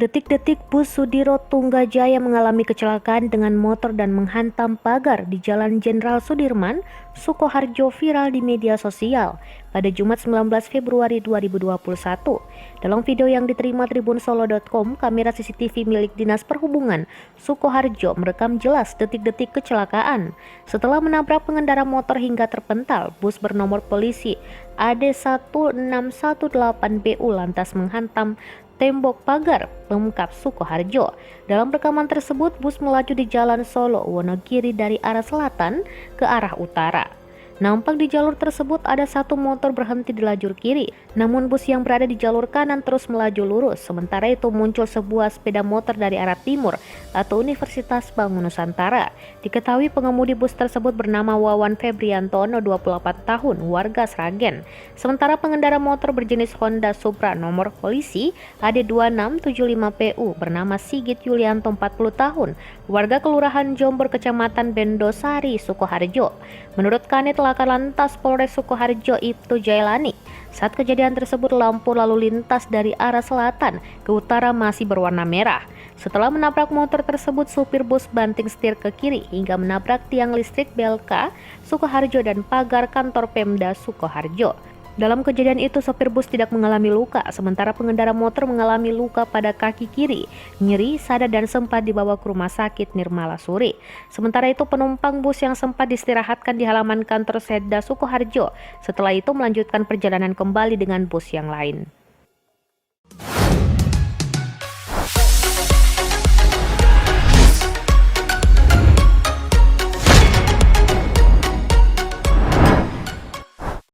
Detik-detik bus Sudiro Tunggajaya mengalami kecelakaan dengan motor dan menghantam pagar di Jalan Jenderal Sudirman, Sukoharjo viral di media sosial pada Jumat 19 Februari 2021. Dalam video yang diterima tribunsolo.com, kamera CCTV milik Dinas Perhubungan Sukoharjo merekam jelas detik-detik kecelakaan. Setelah menabrak pengendara motor hingga terpental, bus bernomor polisi AD1618BU lantas menghantam tembok pagar Pemkab Sukoharjo. Dalam rekaman tersebut, bus melaju di Jalan Solo Wonogiri dari arah selatan ke arah utara. Nampak di jalur tersebut ada satu motor berhenti di lajur kiri, namun bus yang berada di jalur kanan terus melaju lurus. Sementara itu muncul sebuah sepeda motor dari arah timur atau Universitas Bangun Nusantara. Diketahui pengemudi bus tersebut bernama Wawan Febriantono, 28 tahun, warga Sragen. Sementara pengendara motor berjenis Honda Supra nomor polisi AD2675PU bernama Sigit Yulianto, 40 tahun, warga Kelurahan Jombor, Kecamatan Bendosari, Sukoharjo. Menurut Kanit Laka Lantas Polres Sukoharjo Ibtu Jailani, saat kejadian tersebut lampu lalu lintas dari arah selatan ke utara masih berwarna merah. Setelah menabrak motor tersebut, supir bus banting setir ke kiri hingga menabrak tiang listrik BLK Sukoharjo dan pagar kantor Pemda Sukoharjo. Dalam kejadian itu, sopir bus tidak mengalami luka, sementara pengendara motor mengalami luka pada kaki kiri, nyeri, sadar dan sempat dibawa ke rumah sakit Nirmala Suri. Sementara itu, penumpang bus yang sempat diistirahatkan di halaman kantor Sedda Sukoharjo, setelah itu melanjutkan perjalanan kembali dengan bus yang lain.